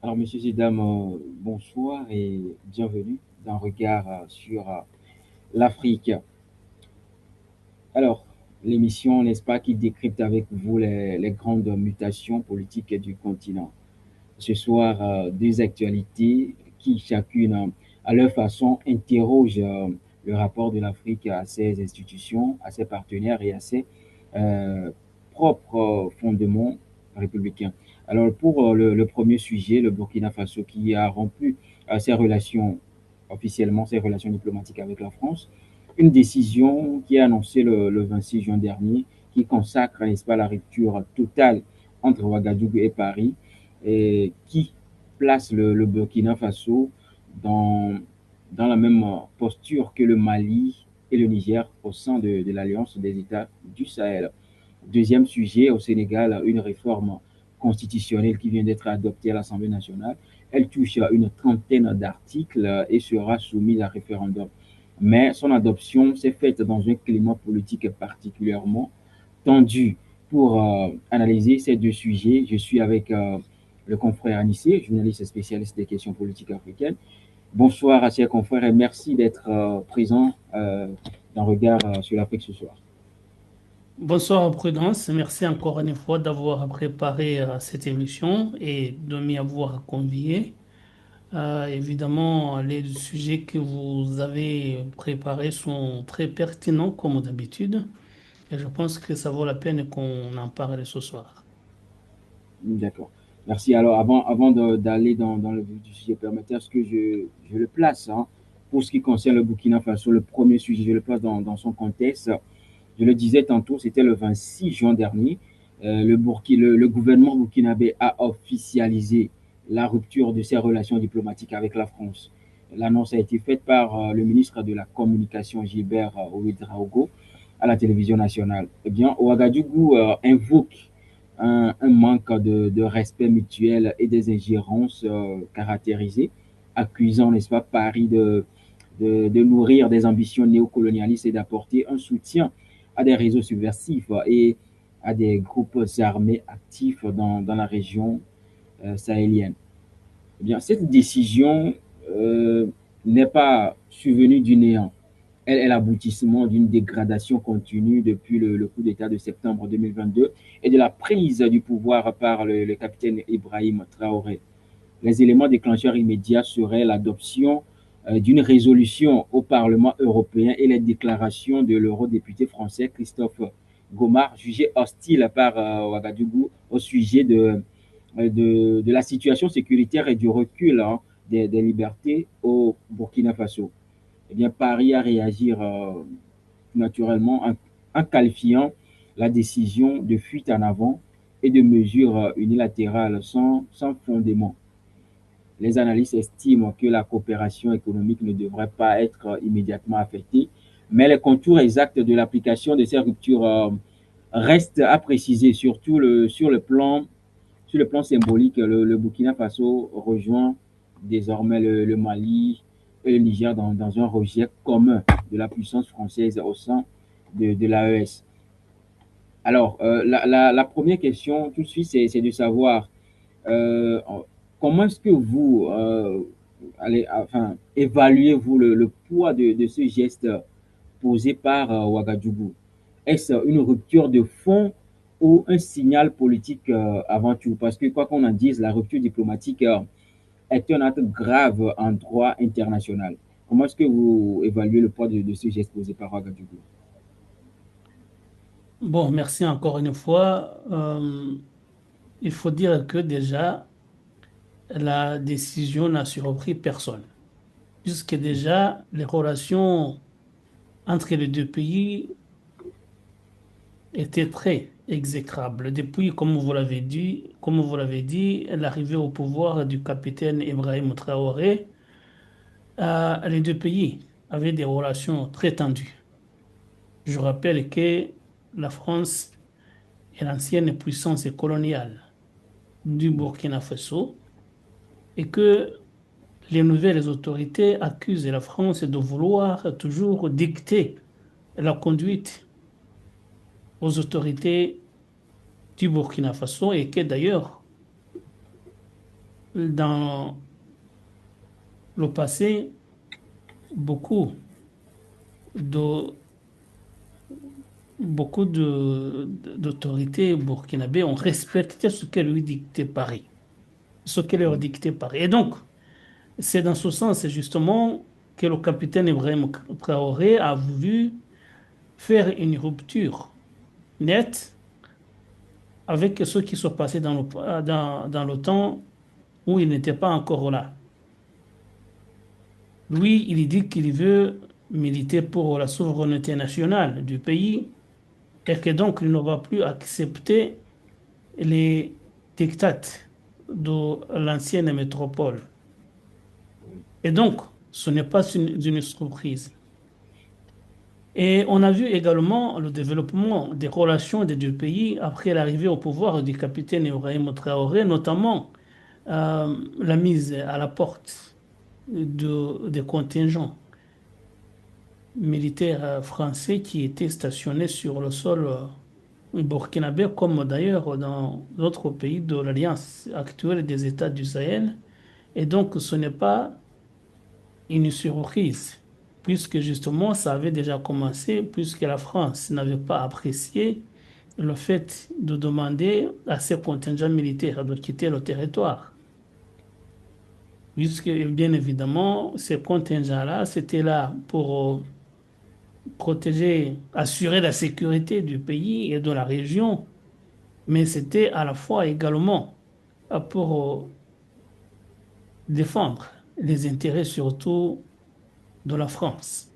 Alors, messieurs et dames, bonsoir et bienvenue d'un regard sur l'Afrique. Alors, l'émission, n'est-ce pas, qui décrypte avec vous les grandes mutations politiques du continent. Ce soir, deux actualités qui, chacune, à leur façon, interrogent le rapport de l'Afrique à ses institutions, à ses partenaires et à ses euh, propres fondements républicains. Alors, pour le premier sujet, le Burkina Faso qui a rompu ses relations, officiellement ses relations diplomatiques avec la France, une décision qui est annoncée le 26 juin dernier, qui consacre, n'est-ce pas, la rupture totale entre Ouagadougou et Paris, et qui place le Burkina Faso dans, dans la même posture que le Mali et le Niger au sein de l'Alliance des États du Sahel. Deuxième sujet, au Sénégal, une réforme constitutionnelle qui vient d'être adoptée à l'Assemblée nationale. Elle touche une trentaine d'articles et sera soumise à référendum. Mais son adoption s'est faite dans un climat politique particulièrement tendu. Pour analyser ces deux sujets, je suis avec le confrère Anissé, journaliste spécialiste des questions politiques africaines. Bonsoir à chers confrères et merci d'être présent dans Regard sur l'Afrique ce soir. Bonsoir Prudence, merci encore une fois d'avoir préparé cette émission et de m'y avoir convié. Évidemment, les sujets que vous avez préparés sont très pertinents comme d'habitude et je pense que ça vaut la peine qu'on en parle ce soir. D'accord. Merci. Alors, avant d'aller dans le vif du sujet, permettez à ce que je le place. Hein. Pour ce qui concerne le Burkina Faso, le premier sujet, je le place dans son contexte. Je le disais tantôt, c'était le 26 juin dernier. Le gouvernement burkinabé a officialisé la rupture de ses relations diplomatiques avec la France. L'annonce a été faite par le ministre de la Communication, Gilbert Ouedraogo, à la télévision nationale. Eh bien, Ouagadougou invoque un manque de respect mutuel et des ingérences caractérisées, accusant, n'est-ce pas, Paris de nourrir des ambitions néocolonialistes et d'apporter un soutien à des réseaux subversifs et à des groupes armés actifs dans la région sahélienne. Eh bien, cette décision n'est pas survenue du néant. Elle est l'aboutissement d'une dégradation continue depuis le coup d'État de septembre 2022 et de la prise du pouvoir par le capitaine Ibrahim Traoré. Les éléments déclencheurs immédiats seraient l'adoption d'une résolution au Parlement européen et les déclarations de l'eurodéputé français Christophe Gomard, jugé hostile par Ouagadougou au sujet de la situation sécuritaire et du recul des libertés au Burkina Faso. Eh bien, Paris a réagi naturellement en qualifiant la décision de fuite en avant et de mesures unilatérales sans fondement. Les analystes estiment que la coopération économique ne devrait pas être immédiatement affectée, mais les contours exacts de l'application de ces ruptures restent à préciser, surtout sur le plan symbolique. Le Burkina Faso rejoint désormais le Mali et le Niger dans un rejet commun de la puissance française au sein de l'AES. Alors, la première question tout de suite, c'est de savoir euh, comment est-ce que vous évaluez-vous le poids de ce geste posé par Ouagadougou? Est-ce une rupture de fond ou un signal politique avant tout? Parce que quoi qu'on en dise, la rupture diplomatique est un acte grave en droit international. Comment est-ce que vous évaluez le poids de ce geste posé par Ouagadougou? Bon, merci encore une fois. Il faut dire que déjà, la décision n'a surpris personne, puisque déjà, les relations entre les deux pays était très exécrable. Depuis, comme vous l'avez dit, l'arrivée au pouvoir du capitaine Ibrahim Traoré, les deux pays avaient des relations très tendues. Je rappelle que la France est l'ancienne puissance coloniale du Burkina Faso et que les nouvelles autorités accusent la France de vouloir toujours dicter la conduite aux autorités du Burkina Faso et que d'ailleurs, dans le passé, beaucoup de, d'autorités burkinabées ont respecté ce que lui dictait Paris, ce que leur dictait Paris. Et donc, c'est dans ce sens, justement, que le capitaine Ibrahim Traoré a voulu faire une rupture nette avec ce qui se passait dans le temps où il n'était pas encore là. Lui, il dit qu'il veut militer pour la souveraineté nationale du pays et que donc il ne va plus accepter les diktats de l'ancienne métropole. Et donc, ce n'est pas une surprise. Et on a vu également le développement des relations des deux pays après l'arrivée au pouvoir du capitaine Ibrahim Traoré, notamment la mise à la porte des contingents militaires français qui étaient stationnés sur le sol burkinabé, comme d'ailleurs dans d'autres pays de l'Alliance actuelle des États du Sahel. Et donc, ce n'est pas une surprise, puisque justement, ça avait déjà commencé, puisque la France n'avait pas apprécié le fait de demander à ses contingents militaires de quitter le territoire. Puisque, bien évidemment, ces contingents-là, c'était là pour protéger, assurer la sécurité du pays et de la région, mais c'était à la fois également pour défendre les intérêts surtout de la France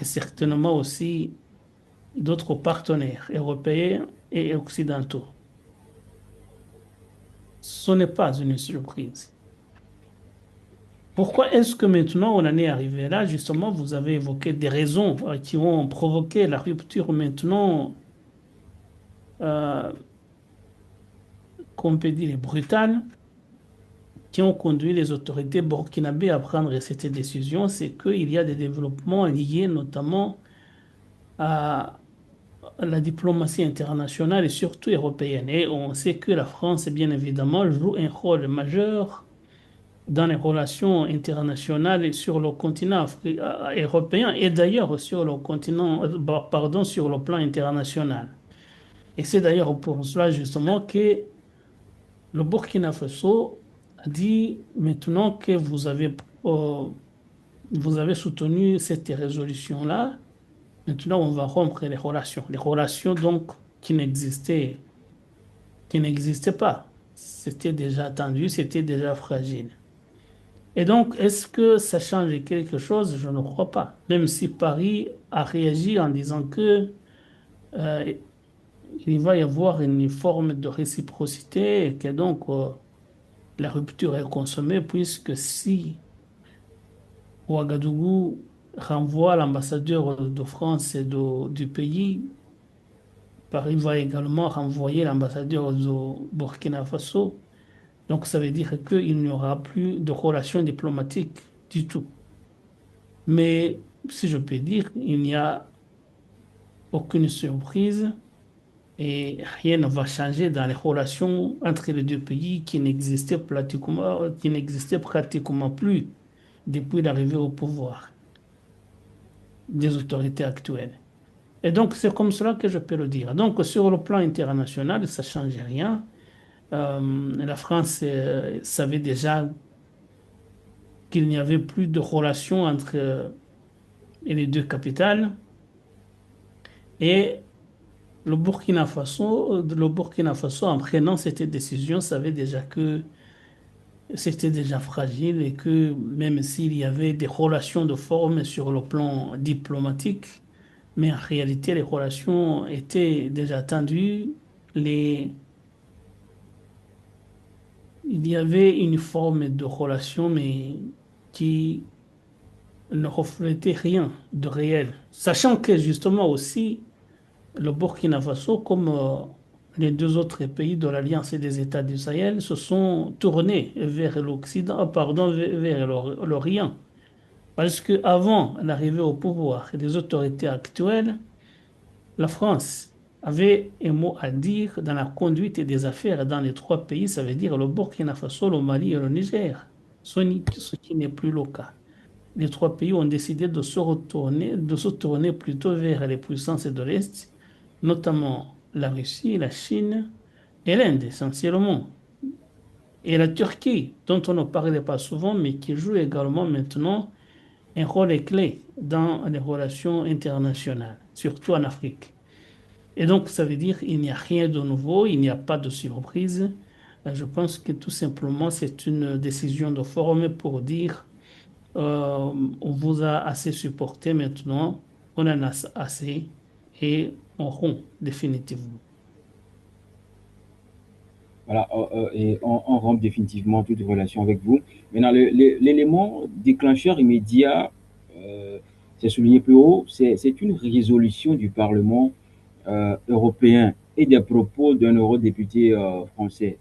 et certainement aussi d'autres partenaires européens et occidentaux. Ce n'est pas une surprise. Pourquoi est-ce que maintenant on en est arrivé là? Justement, vous avez évoqué des raisons qui ont provoqué la rupture maintenant, euh, qu'on peut dire brutale, qui ont conduit les autorités burkinabées à prendre cette décision. C'est qu'il y a des développements liés notamment à la diplomatie internationale et surtout européenne. Et on sait que la France, bien évidemment, joue un rôle majeur dans les relations internationales et sur le continent européen et d'ailleurs sur le continent, pardon, sur le plan international. Et c'est d'ailleurs pour cela justement que le Burkina Faso a dit maintenant que vous avez soutenu cette résolution-là. Maintenant, on va rompre les relations. Les relations, donc, qui n'existaient pas. C'était déjà tendu, c'était déjà fragile. Et donc, est-ce que ça change quelque chose? Je ne crois pas. Même si Paris a réagi en disant que euh, il va y avoir une forme de réciprocité et que donc la rupture est consommée, puisque si Ouagadougou renvoie l'ambassadeur de France et du pays, Paris va également renvoyer l'ambassadeur du Burkina Faso. Donc, ça veut dire qu'il n'y aura plus de relations diplomatiques du tout. Mais, si je peux dire, il n'y a aucune surprise et rien ne va changer dans les relations entre les deux pays qui n'existaient pratiquement plus depuis l'arrivée au pouvoir des autorités actuelles. Et donc, c'est comme cela que je peux le dire. Donc, sur le plan international, ça ne change rien. La France savait déjà qu'il n'y avait plus de relation entre les deux capitales. Et le Burkina Faso, en prenant cette décision, savait déjà que c'était déjà fragile et que même s'il y avait des relations de forme sur le plan diplomatique, mais en réalité, les relations étaient déjà tendues. Les, il y avait une forme de relation, mais qui ne reflétait rien de réel. Sachant que justement aussi, le Burkina Faso, comme les deux autres pays de l'Alliance et des États du Sahel, se sont tournés vers l'Occident, pardon, vers l'Orient. Parce qu'avant l'arrivée au pouvoir des autorités actuelles, la France avait un mot à dire dans la conduite des affaires dans les trois pays, ça veut dire le Burkina Faso, le Mali et le Niger, ce qui n'est plus le cas. Les trois pays ont décidé de se tourner plutôt vers les puissances de l'Est, notamment la Russie, la Chine et l'Inde essentiellement. Et la Turquie, dont on ne parlait pas souvent, mais qui joue également maintenant un rôle clé dans les relations internationales, surtout en Afrique. Et donc, ça veut dire qu'il n'y a rien de nouveau, il n'y a pas de surprise. Je pense que tout simplement, c'est une décision de forum pour dire on vous a assez supporté maintenant, on en a assez et on rompt définitivement. Voilà, et on rompt définitivement toute relation avec vous. Maintenant, l'élément déclencheur immédiat, c'est souligné plus haut, c'est une résolution du Parlement européen et des propos d'un eurodéputé français.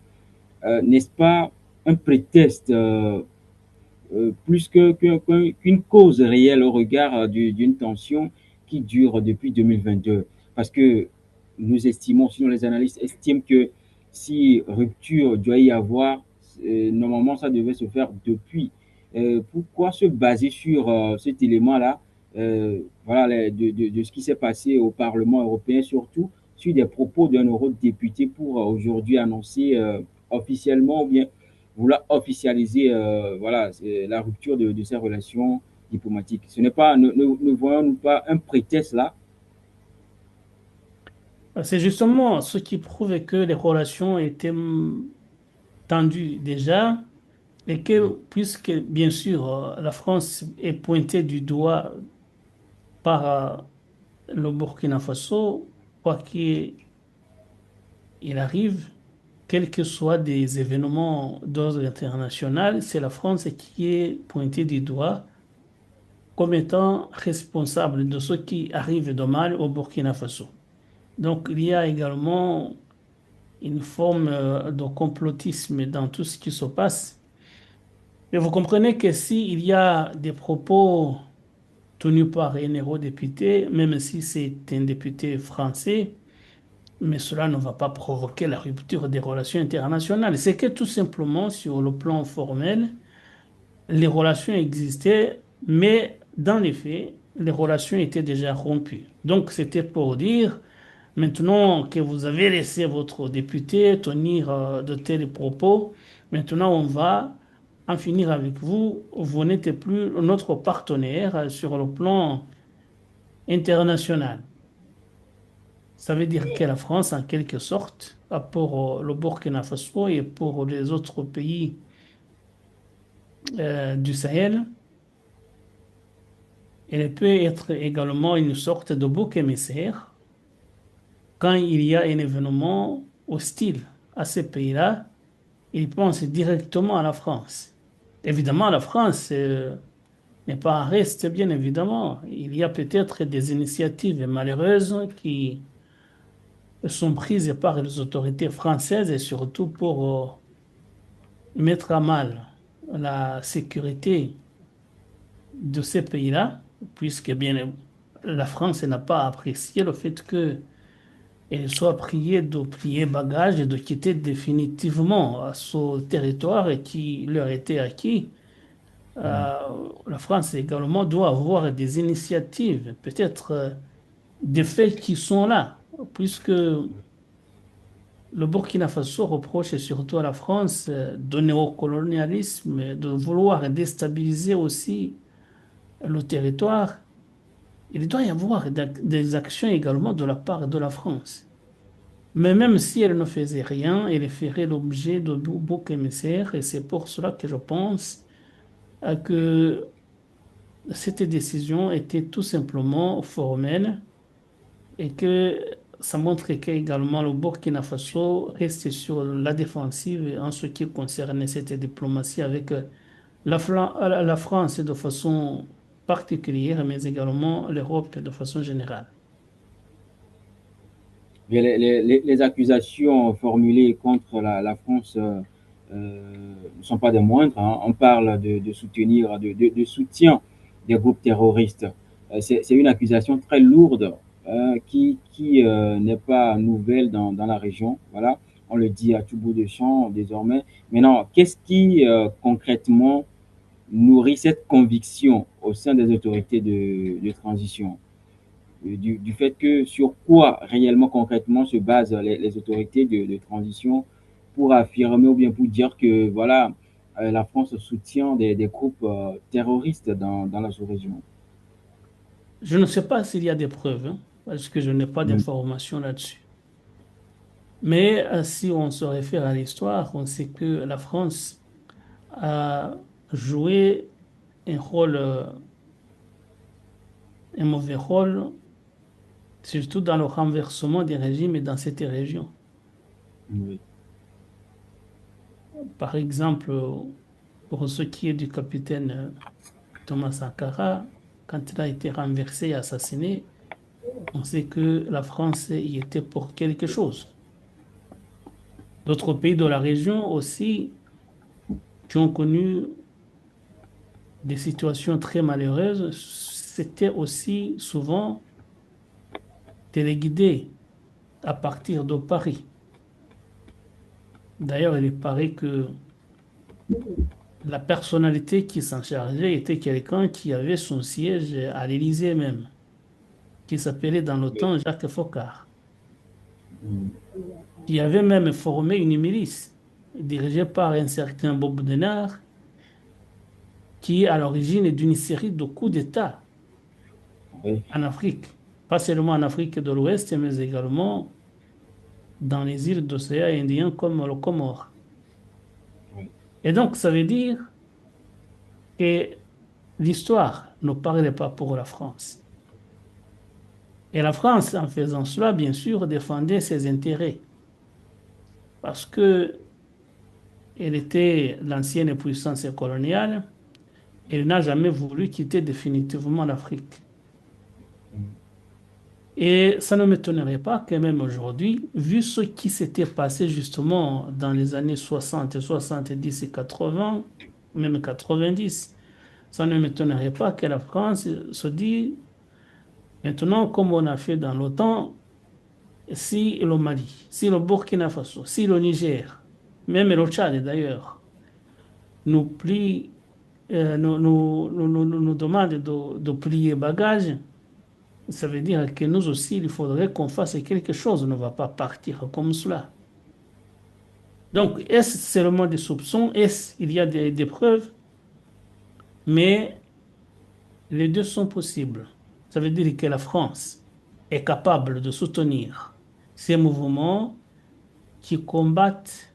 N'est-ce pas un prétexte plus qu'une cause réelle au regard d'une tension qui dure depuis 2022? Parce que nous estimons, sinon les analystes estiment que si rupture doit y avoir, normalement ça devait se faire depuis. Pourquoi se baser sur cet élément-là, voilà, de ce qui s'est passé au Parlement européen, surtout sur des propos d'un eurodéputé pour aujourd'hui annoncer officiellement ou bien vouloir officialiser voilà, la rupture de ces relations diplomatiques. Ce n'est pas, ne voyons-nous pas un prétexte là? C'est justement ce qui prouve que les relations étaient tendues déjà et que, puisque bien sûr la France est pointée du doigt par le Burkina Faso, quoi qu'il arrive, quels que soient des événements d'ordre international, c'est la France qui est pointée du doigt comme étant responsable de ce qui arrive de mal au Burkina Faso. Donc, il y a également une forme de complotisme dans tout ce qui se passe. Mais vous comprenez que s'il y a des propos tenus par un eurodéputé, même si c'est un député français, mais cela ne va pas provoquer la rupture des relations internationales. C'est que tout simplement, sur le plan formel, les relations existaient, mais dans les faits, les relations étaient déjà rompues. Donc, c'était pour dire, maintenant que vous avez laissé votre député tenir de tels propos, maintenant on va en finir avec vous. Vous n'êtes plus notre partenaire sur le plan international. Ça veut dire que la France, en quelque sorte, pour le Burkina Faso et pour les autres pays du Sahel, elle peut être également une sorte de bouc émissaire quand il y a un événement hostile à ces pays-là. Ils pensent directement à la France. Évidemment, la France n'est pas en reste, bien évidemment. Il y a peut-être des initiatives malheureuses qui sont prises par les autorités françaises et surtout pour mettre à mal la sécurité de ces pays-là, puisque bien la France n'a pas apprécié le fait qu'elle soit priée de plier bagage et de quitter définitivement ce territoire qui leur était acquis. Euh, la France également doit avoir des initiatives, peut-être des faits qui sont là, puisque le Burkina Faso reproche surtout à la France de néocolonialisme, de vouloir déstabiliser aussi le territoire. Il doit y avoir des actions également de la part de la France. Mais même si elle ne faisait rien, elle ferait l'objet de boucs émissaires et c'est pour cela que je pense que cette décision était tout simplement formelle et que ça montre qu'également le Burkina Faso reste sur la défensive en ce qui concerne cette diplomatie avec la France de façon particulière, mais également l'Europe de façon générale. Les accusations formulées contre la France ne sont pas des moindres, hein. On parle de soutenir, de soutien des groupes terroristes. C'est une accusation très lourde qui n'est pas nouvelle dans la région. Voilà, on le dit à tout bout de champ désormais. Maintenant, qu'est-ce qui concrètement nourrit cette conviction au sein des autorités de transition? Du fait que sur quoi réellement concrètement se basent les autorités de transition pour affirmer ou bien pour dire que voilà, la France soutient des groupes terroristes dans la sous-région. Je ne sais pas s'il y a des preuves, hein, parce que je n'ai pas Mm. d'informations là-dessus. Mais si on se réfère à l'histoire, on sait que la France a joué un rôle, un mauvais rôle, surtout dans le renversement des régimes et dans cette région. Oui. Par exemple, pour ce qui est du capitaine Thomas Sankara, quand il a été renversé et assassiné, on sait que la France y était pour quelque chose. D'autres pays de la région aussi qui ont connu des situations très malheureuses, c'était aussi souvent téléguidé à partir de Paris. D'ailleurs, il paraît que la personnalité qui s'en chargeait était quelqu'un qui avait son siège à l'Élysée même, qui s'appelait dans le Oui. temps Jacques Foccart, Mm. qui avait même formé une milice dirigée par un certain Bob Denard, qui est à l'origine d'une série de coups d'État Oui. en Afrique. Pas seulement en Afrique de l'Ouest, mais également dans les îles d'océan Indien comme le Comore. Oui. Et donc, ça veut dire que l'histoire ne parlait pas pour la France. Et la France, en faisant cela, bien sûr, défendait ses intérêts parce que elle était l'ancienne puissance coloniale. Elle n'a jamais voulu quitter définitivement l'Afrique. Mm. Et ça ne m'étonnerait pas que même aujourd'hui, vu ce qui s'était passé justement dans les années 60, 70 et 80, même 90, ça ne m'étonnerait pas que la France se dise, maintenant, comme on a fait dans l'OTAN, si le Mali, si le Burkina Faso, si le Niger, même le Tchad d'ailleurs, nous plie, nous demande de plier bagages, ça veut dire que nous aussi, il faudrait qu'on fasse quelque chose. On ne va pas partir comme cela. Donc, est-ce seulement des soupçons? Est-ce il y a des preuves? Mais les deux sont possibles. Ça veut dire que la France est capable de soutenir ces mouvements qui combattent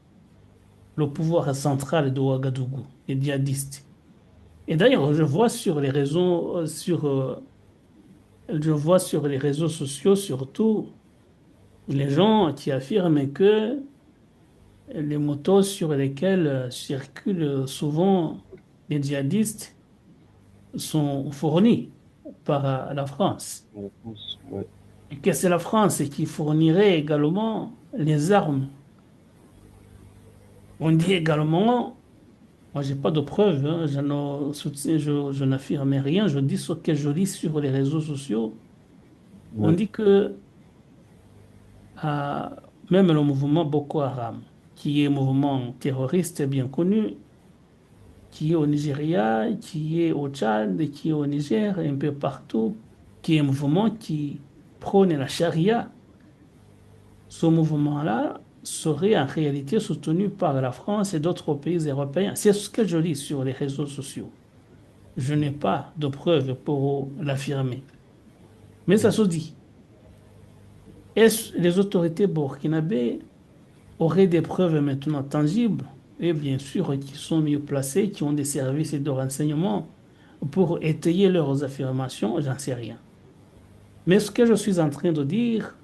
le pouvoir central de Ouagadougou, les djihadistes. Et d'ailleurs, je vois sur les réseaux, je vois sur les réseaux sociaux surtout les gens qui affirment que les motos sur lesquelles circulent souvent les djihadistes sont fournies par la France. La réponse, ouais. Et que c'est la France qui fournirait également les armes. On dit également, moi j'ai pas de preuves, hein, je n'affirme rien, je dis ce que je lis sur les réseaux sociaux. On Ouais. dit que euh, même le mouvement Boko Haram, qui est un mouvement terroriste bien connu, qui est au Nigeria, qui est au Tchad, qui est au Niger, un peu partout, qui est un mouvement qui prône la charia. Ce mouvement-là serait en réalité soutenu par la France et d'autres pays européens. C'est ce que je lis sur les réseaux sociaux. Je n'ai pas de preuves pour l'affirmer. Mais ça Ouais. se dit. Est-ce les autorités burkinabées auraient des preuves maintenant tangibles et bien sûr qui sont mieux placées, qui ont des services de renseignement pour étayer leurs affirmations? J'en sais rien. Mais ce que je suis en train de dire,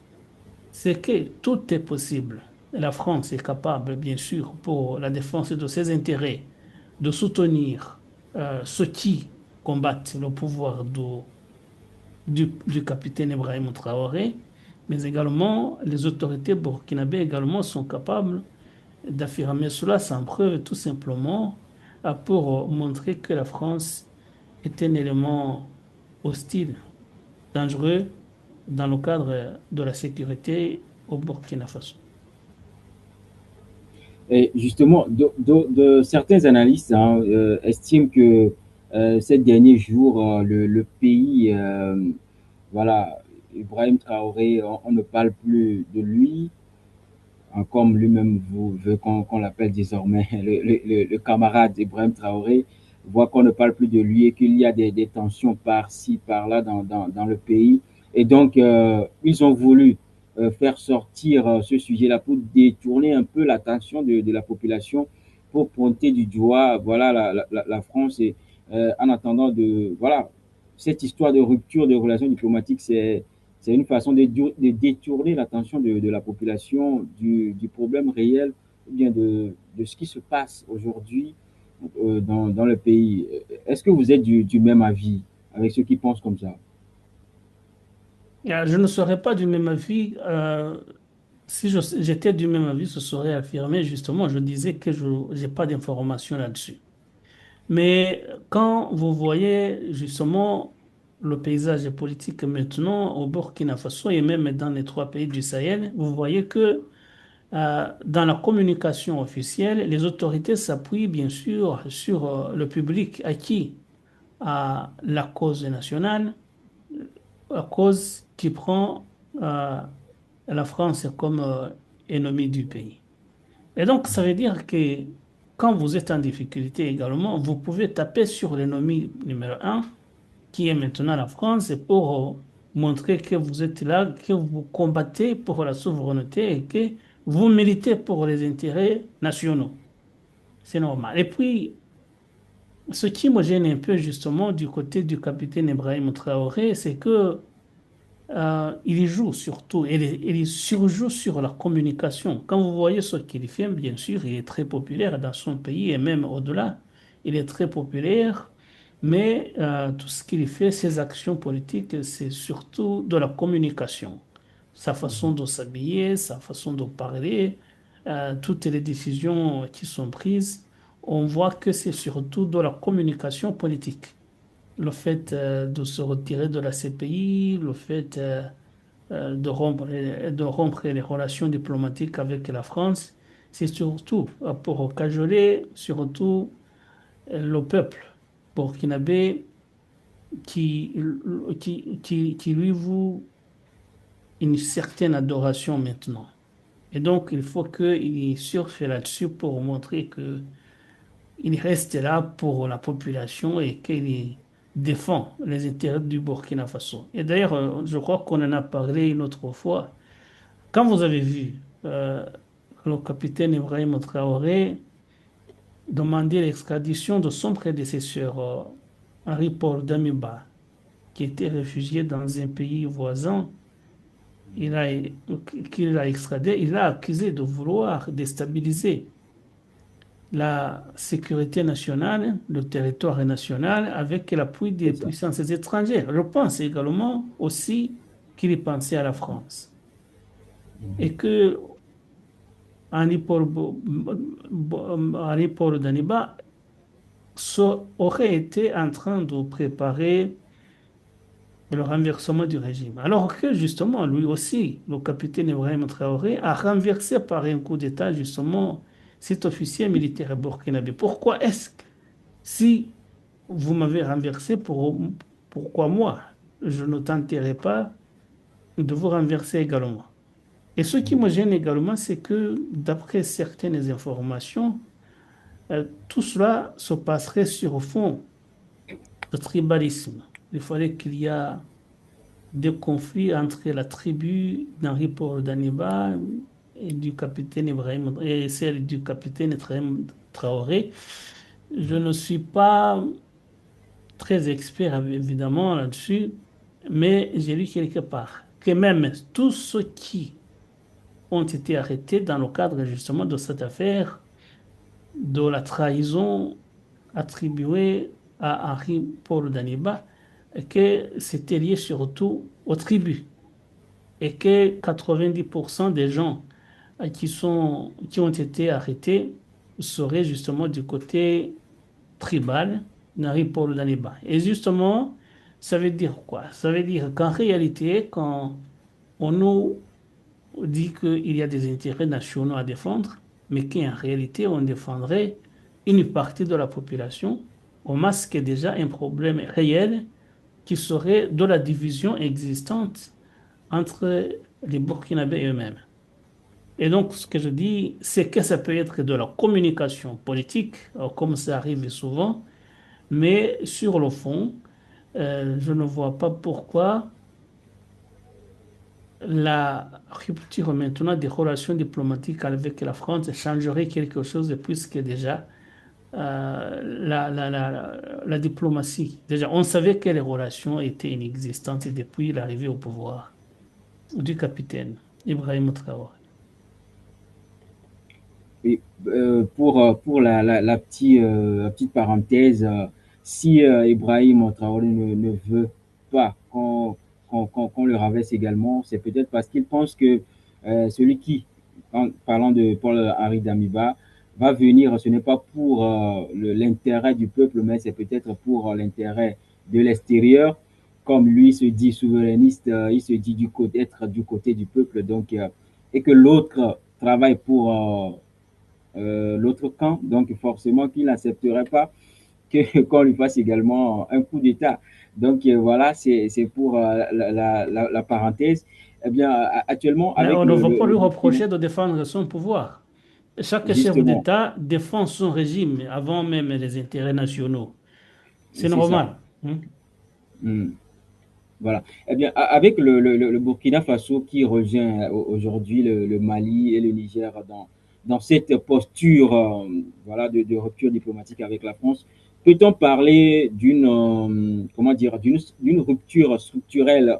c'est que tout est possible. La France est capable, bien sûr, pour la défense de ses intérêts, de soutenir ceux qui combattent le pouvoir du capitaine Ibrahim Traoré, mais également les autorités burkinabées également sont capables d'affirmer cela sans preuve, tout simplement pour montrer que la France est un élément hostile, dangereux dans le cadre de la sécurité au Burkina Faso. Et justement, certains analystes hein, estiment que ces derniers jours, le pays, voilà, Ibrahim Traoré, on ne parle plus de lui, hein, comme lui-même veut qu'on l'appelle désormais le camarade Ibrahim Traoré, voit qu'on ne parle plus de lui et qu'il y a des tensions par-ci, par-là dans le pays. Et donc, ils ont voulu faire sortir ce sujet-là pour détourner un peu l'attention de la population, pour pointer du doigt voilà, la France. Et en attendant voilà, cette histoire de rupture de relations diplomatiques, c'est une façon de détourner l'attention de la population du problème réel ou bien de ce qui se passe aujourd'hui dans le pays. Est-ce que vous êtes du même avis avec ceux qui pensent comme ça? Je ne serais pas du même avis. Si j'étais du même avis, ce serait affirmé justement. Je disais que je n'ai pas d'informations là-dessus. Mais quand vous voyez justement le paysage politique maintenant au Burkina Faso et même dans les trois pays du Sahel, vous voyez que dans la communication officielle, les autorités s'appuient bien sûr sur le public acquis à la cause nationale, la cause qui prend la France comme ennemi du pays. Et donc, ça veut dire que quand vous êtes en difficulté également, vous pouvez taper sur l'ennemi numéro un, qui est maintenant la France, et pour montrer que vous êtes là, que vous combattez pour la souveraineté et que vous militez pour les intérêts nationaux. C'est normal. Et puis, ce qui me gêne un peu justement du côté du capitaine Ibrahim Traoré, c'est que il joue surtout, il surjoue sur la communication. Quand vous voyez ce qu'il fait, bien sûr, il est très populaire dans son pays et même au-delà, il est très populaire, mais tout ce qu'il fait, ses actions politiques, c'est surtout de la communication. Sa façon de s'habiller, sa façon de parler, toutes les décisions qui sont prises, on voit que c'est surtout de la communication politique. Le fait de se retirer de la CPI, le fait de rompre les relations diplomatiques avec la France, c'est surtout pour cajoler surtout le peuple burkinabé qui, qui lui voue une certaine adoration maintenant. Et donc, il faut qu'il surfe là-dessus pour montrer que il reste là pour la population et qu'il défend les intérêts du Burkina Faso. Et d'ailleurs, je crois qu'on en a parlé une autre fois. Quand vous avez vu le capitaine Ibrahim Traoré demander l'extradition de son prédécesseur, Henri Paul Damiba, qui était réfugié dans un pays voisin, il a, qu'il a extradé, il a accusé de vouloir déstabiliser la sécurité nationale, le territoire national, avec l'appui des C'est ça. puissances étrangères. Je pense également aussi qu'il pensait à la France. Et que Henri Paul Daniba aurait été en train de préparer le renversement du régime. Alors que justement, lui aussi, le capitaine Ibrahim Traoré, a renversé par un coup d'État justement cet officier militaire burkinabé. Pourquoi est-ce que si vous m'avez renversé, pourquoi moi, je ne tenterai pas de vous renverser également? Et ce qui me gêne également, c'est que d'après certaines informations, tout cela se passerait sur fond de tribalisme. Il fallait qu'il y ait des conflits entre la tribu d'Henri Paul Daniba et du capitaine Ibrahim et celle du capitaine Ibrahim Traoré. Je ne suis pas très expert évidemment là-dessus, mais j'ai lu quelque part que même tous ceux qui ont été arrêtés dans le cadre justement de cette affaire, de la trahison attribuée à Henri Paul Daniba, que c'était lié surtout aux tribus et que 90% des gens qui ont été arrêtés seraient justement du côté tribal d'Henri Paul Daniba. Et justement, Ça veut dire quoi? Ça veut dire qu'en réalité, quand on nous dit qu'il y a des intérêts nationaux à défendre, mais qu'en réalité, on défendrait une partie de la population, on masque déjà un problème réel qui serait de la division existante entre les Burkinabés eux-mêmes. Et donc, ce que je dis, c'est que ça peut être de la communication politique, comme ça arrive souvent, mais sur le fond, je ne vois pas pourquoi la rupture maintenant des relations diplomatiques avec la France changerait quelque chose puisque déjà la diplomatie, déjà on savait que les relations étaient inexistantes depuis l'arrivée au pouvoir du capitaine Ibrahim Traoré. Et pour la petite parenthèse, si Ibrahim Traoré ne veut pas qu'on le rabaisse également, c'est peut-être parce qu'il pense que celui qui, en parlant de Paul-Henri Damiba, va venir, ce n'est pas pour l'intérêt du peuple, mais c'est peut-être pour l'intérêt de l'extérieur. Comme lui se dit souverainiste, il se dit être du côté du peuple, donc, et que l'autre travaille pour l'autre camp, donc forcément qu'il n'accepterait pas qu'on lui fasse également un coup d'État. Donc voilà, c'est pour la parenthèse. Eh bien, actuellement, Mais avec on ne va pas le lui Burkina, reprocher de défendre son pouvoir. Chaque chef justement, d'État défend son régime avant même les intérêts nationaux. C'est c'est ça. normal, hein. Hmm. Voilà. Eh bien, avec le Burkina Faso qui rejoint aujourd'hui le Mali et le Niger dans cette posture voilà, de rupture diplomatique avec la France, peut-on parler d'une comment dire, d'une rupture structurelle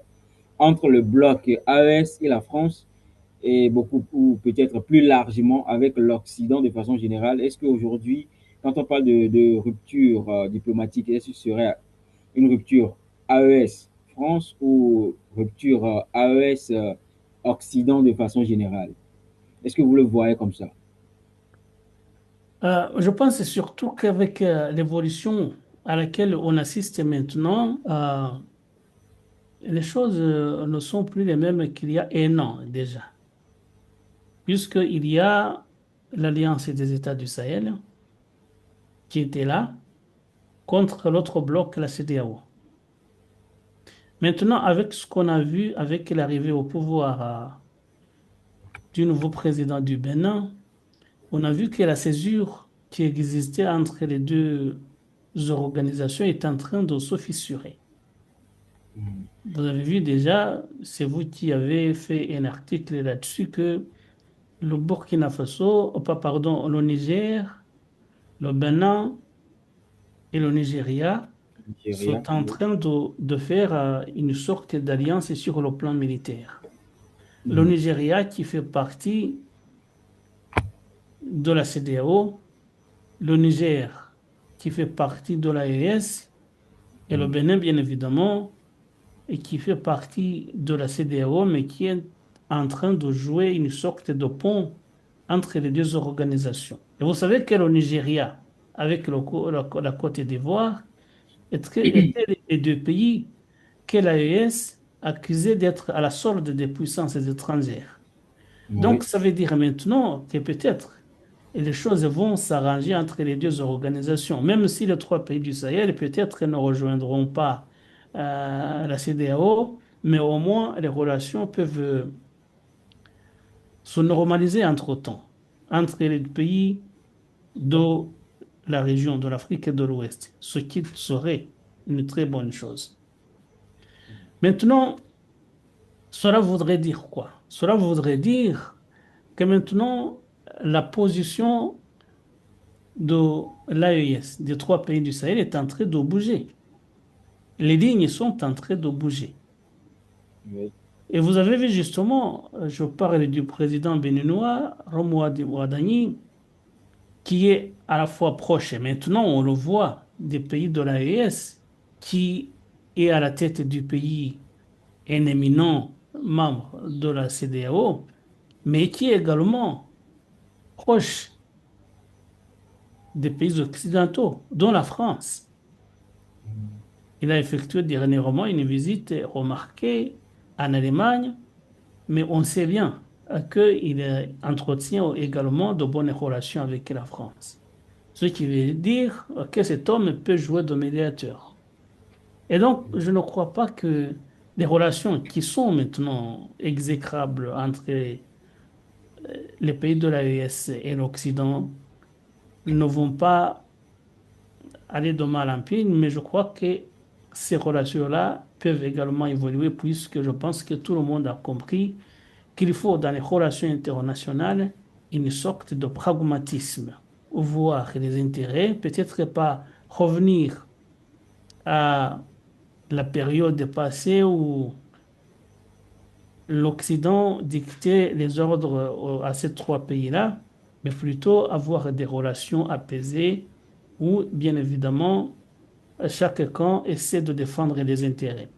entre le bloc AES et la France et beaucoup ou peut-être plus largement avec l'Occident de façon générale? Est-ce qu'aujourd'hui, quand on parle de rupture diplomatique, est-ce que ce serait une rupture AES France ou rupture AES Occident de façon générale? Est-ce que vous le voyez comme ça? Je pense surtout qu'avec l'évolution à laquelle on assiste maintenant, les choses ne sont plus les mêmes qu'il y a un an déjà, puisqu'il y a l'Alliance des États du Sahel qui était là contre l'autre bloc, la CEDEAO. Maintenant, avec ce qu'on a vu avec l'arrivée au pouvoir du nouveau président du Bénin, on a vu que la césure qui existait entre les deux organisations est en train de se fissurer. Vous avez vu déjà, c'est vous qui avez fait un article là-dessus que le Burkina Faso, oh, pas, pardon, le Niger, le Bénin et le Nigeria Nigeria, sont en oui. train de faire une sorte d'alliance sur le plan militaire. Le Mhm. Nigeria qui fait partie de la CEDEAO, le Niger qui fait partie de l'AES et le Mhm. Bénin, bien évidemment, et qui fait partie de la CEDEAO, mais qui est en train de jouer une sorte de pont entre les deux organisations. Et vous savez que le Nigeria, avec la Côte d'Ivoire, étaient les deux pays que l'AES accusait d'être à la solde des puissances étrangères. Donc, Oui. ça veut dire maintenant que peut-être les choses vont s'arranger entre les deux organisations, même si les trois pays du Sahel peut-être ne rejoindront pas la CEDEAO, mais au moins les relations peuvent se normaliser entre-temps, entre les pays de la région de l'Afrique et de l'Ouest, ce qui serait une très bonne chose. Maintenant, cela voudrait dire quoi? Cela voudrait dire que maintenant, la position de l'AES, des trois pays du Sahel, est en train de bouger. Les lignes sont en train de bouger. Oui. Et vous avez vu justement, je parle du président béninois, Romuald Wadani, qui est à la fois proche, et maintenant on le voit, des pays de l'AES, qui est à la tête du pays, un éminent membre de la CEDEAO, mais qui est également proche des pays occidentaux, dont la France. Il a effectué dernièrement une visite remarquée en Allemagne, mais on sait bien qu'il entretient également de bonnes relations avec la France. Ce qui veut dire que cet homme peut jouer de médiateur. Et donc, je ne crois pas que les relations qui sont maintenant exécrables entre les pays de l'AES et l'Occident ne vont pas aller de mal en pis, mais je crois que ces relations-là peuvent également évoluer puisque je pense que tout le monde a compris qu'il faut dans les relations internationales une sorte de pragmatisme, voir les intérêts, peut-être pas revenir à la période passée où l'Occident dictait les ordres à ces trois pays-là, mais plutôt avoir des relations apaisées où, bien évidemment, chaque camp essaie de défendre les intérêts.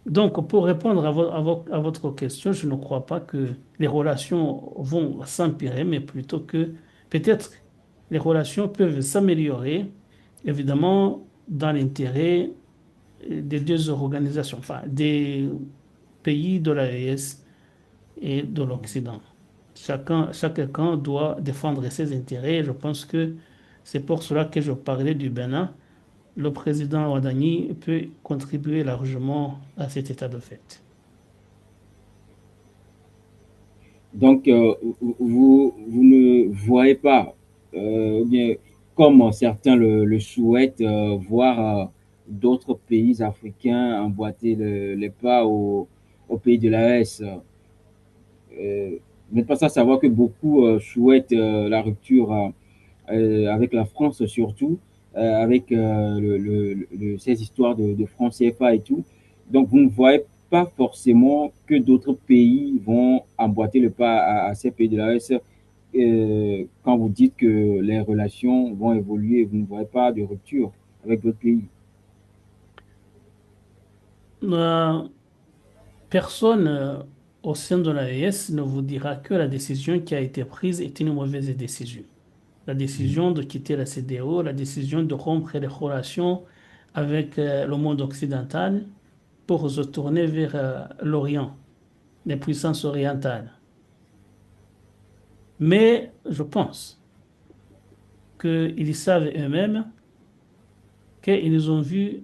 Donc, pour répondre à votre question, je ne crois pas que les relations vont s'empirer, mais plutôt que peut-être les relations peuvent s'améliorer, évidemment, dans l'intérêt des deux organisations, enfin, des pays de l'AES et de l'Occident. Chaque camp doit défendre ses intérêts. Je pense que c'est pour cela que je parlais du Bénin. Le président Ouadani peut contribuer largement à cet état de fait. Donc, vous ne voyez pas, ou bien, comme certains le souhaitent, voir d'autres pays africains emboîter les pas au pays de l'AS. Vous n'êtes pas sans savoir que beaucoup souhaitent la rupture avec la France surtout, avec ces histoires de francs CFA et tout. Donc, vous ne voyez pas forcément que d'autres pays vont emboîter le pas à ces pays de l'AES quand vous dites que les relations vont évoluer, vous ne voyez pas de rupture avec d'autres pays. Euh, Personne au sein de l'AES ne vous dira que la décision qui a été prise est une mauvaise décision. La décision de quitter la CEDEAO, la décision de rompre les relations avec le monde occidental pour se tourner vers l'Orient, les puissances orientales. Mais je pense qu'ils savent eux-mêmes qu'ils ont vu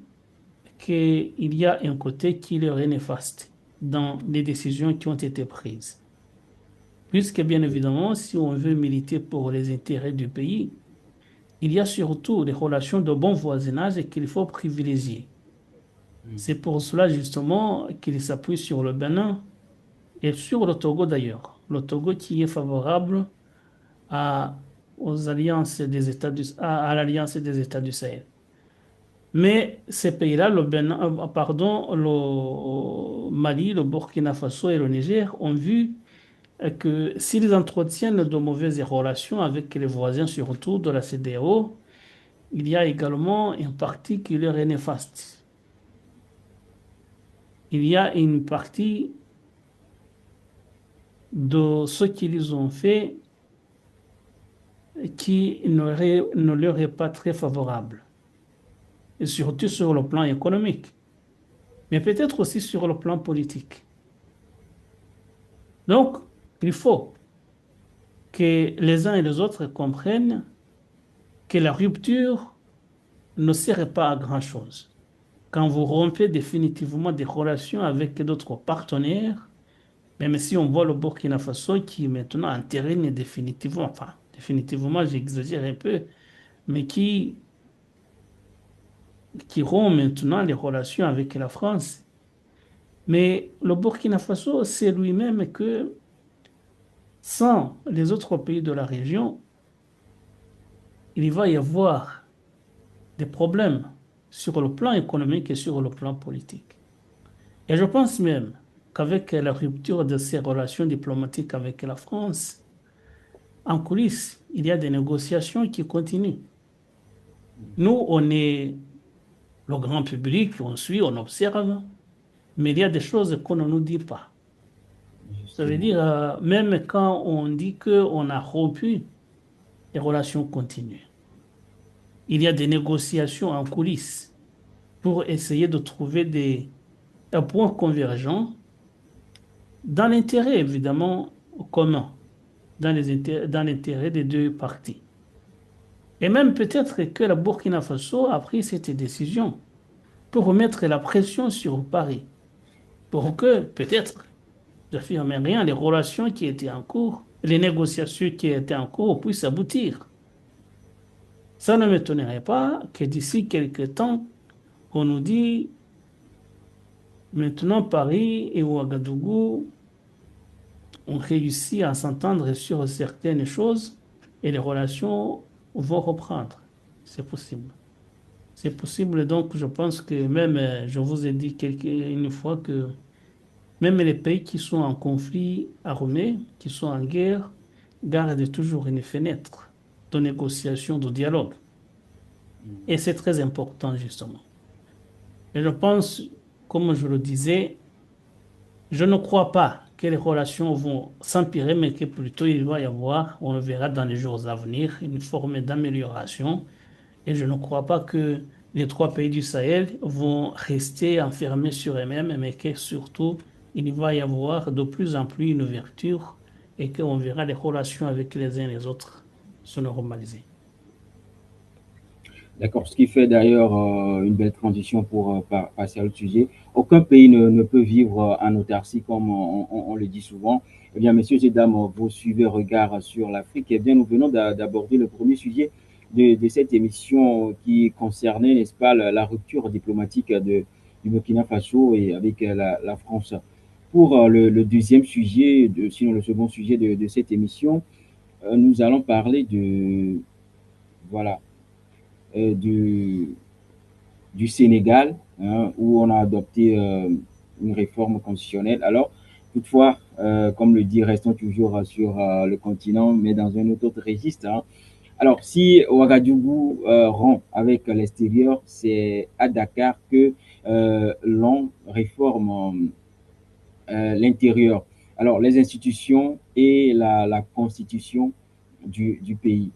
qu'il y a un côté qui leur est néfaste dans les décisions qui ont été prises. Puisque, bien évidemment, si on veut militer pour les intérêts du pays, il y a surtout les relations de bon voisinage qu'il faut privilégier. C'est pour cela, justement, qu'il s'appuie sur le Bénin et sur le Togo d'ailleurs. Le Togo qui est favorable à, aux alliances des États à l'alliance des États du Sahel. Mais ces pays-là, le Bénin, pardon, le Mali, le Burkina Faso et le Niger ont vu que s'ils entretiennent de mauvaises relations avec les voisins, surtout de la CEDEAO, il y a également une partie qui leur est néfaste. Il y a une partie de ce qu'ils ont fait qui ne leur est pas très favorable, et surtout sur le plan économique, mais peut-être aussi sur le plan politique. Donc, il faut que les uns et les autres comprennent que la rupture ne sert pas à grand-chose. Quand vous rompez définitivement des relations avec d'autres partenaires, même si on voit le Burkina Faso qui maintenant entérine définitivement, enfin, définitivement, j'exagère un peu, mais qui rompt maintenant les relations avec la France. Mais le Burkina Faso sait lui-même que sans les autres pays de la région, il va y avoir des problèmes sur le plan économique et sur le plan politique. Et je pense même qu'avec la rupture de ces relations diplomatiques avec la France, en coulisses, il y a des négociations qui continuent. Nous, on est le grand public, on suit, on observe, mais il y a des choses qu'on ne nous dit pas. Ça veut Justement. dire, même quand on dit qu'on a rompu, les relations continuent. Il y a des négociations en coulisses. pour essayer de trouver un point convergent dans l'intérêt évidemment commun, dans l'intérêt des deux parties. Et même peut-être que la Burkina Faso a pris cette décision pour remettre la pression sur Paris, pour que peut-être, j'affirme rien, les relations qui étaient en cours, les négociations qui étaient en cours puissent aboutir. Ça ne m'étonnerait pas que d'ici quelques temps, on nous dit maintenant Paris et Ouagadougou ont réussi à s'entendre sur certaines choses et les relations vont reprendre. C'est possible. C'est possible, donc je pense que même, je vous ai dit une fois que même les pays qui sont en conflit armé, qui sont en guerre, gardent toujours une fenêtre de négociation, de dialogue. Et c'est très important, justement. Et je pense, comme je le disais, je ne crois pas que les relations vont s'empirer, mais que plutôt il va y avoir, on le verra dans les jours à venir, une forme d'amélioration. Et je ne crois pas que les trois pays du Sahel vont rester enfermés sur eux-mêmes, mais que surtout, il va y avoir de plus en plus une ouverture et qu'on verra les relations avec les uns et les autres se normaliser. D'accord, ce qui fait d'ailleurs une belle transition pour passer à l'autre sujet. Aucun pays ne peut vivre en autarcie, comme on le dit souvent. Eh bien, messieurs et dames, vous suivez Regard sur l'Afrique. Eh bien, nous venons d'aborder le premier sujet de cette émission qui concernait, n'est-ce pas, la rupture diplomatique du Burkina Faso et avec la France. Pour le deuxième sujet, sinon le second sujet de cette émission, nous allons parler voilà, euh, du, du Sénégal, hein, où on a adopté une réforme constitutionnelle. Alors, toutefois, comme le dit, restons toujours sur le continent, mais dans un autre registre. Hein. Alors, si Ouagadougou rompt avec l'extérieur, c'est à Dakar que l'on réforme l'intérieur. Alors, les institutions et la constitution du pays.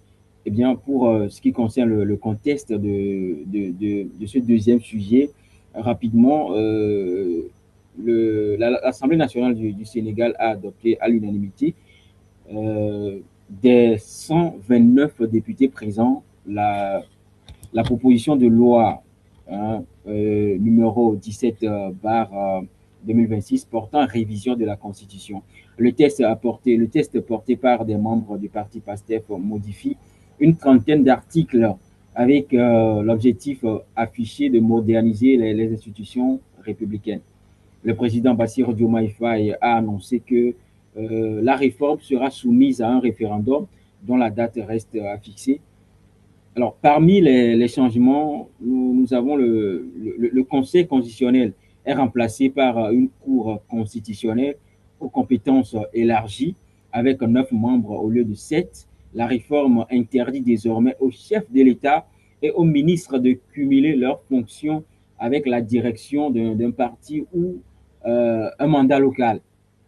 Eh bien, pour ce qui concerne le contexte de ce deuxième sujet, rapidement, l'Assemblée nationale du Sénégal a adopté à l'unanimité des 129 députés présents la proposition de loi hein, numéro 17 bar 2026 portant révision de la Constitution. Le test porté par des membres du parti PASTEF modifie une trentaine d'articles avec l'objectif affiché de moderniser les institutions républicaines. Le président Bassirou Diomaye Faye a annoncé que la réforme sera soumise à un référendum dont la date reste à fixer. Alors, parmi les changements, nous avons le Conseil constitutionnel est remplacé par une Cour constitutionnelle aux compétences élargies avec 9 membres au lieu de 7. La réforme interdit désormais aux chefs de l'État et aux ministres de cumuler leurs fonctions avec la direction d'un parti ou un mandat local.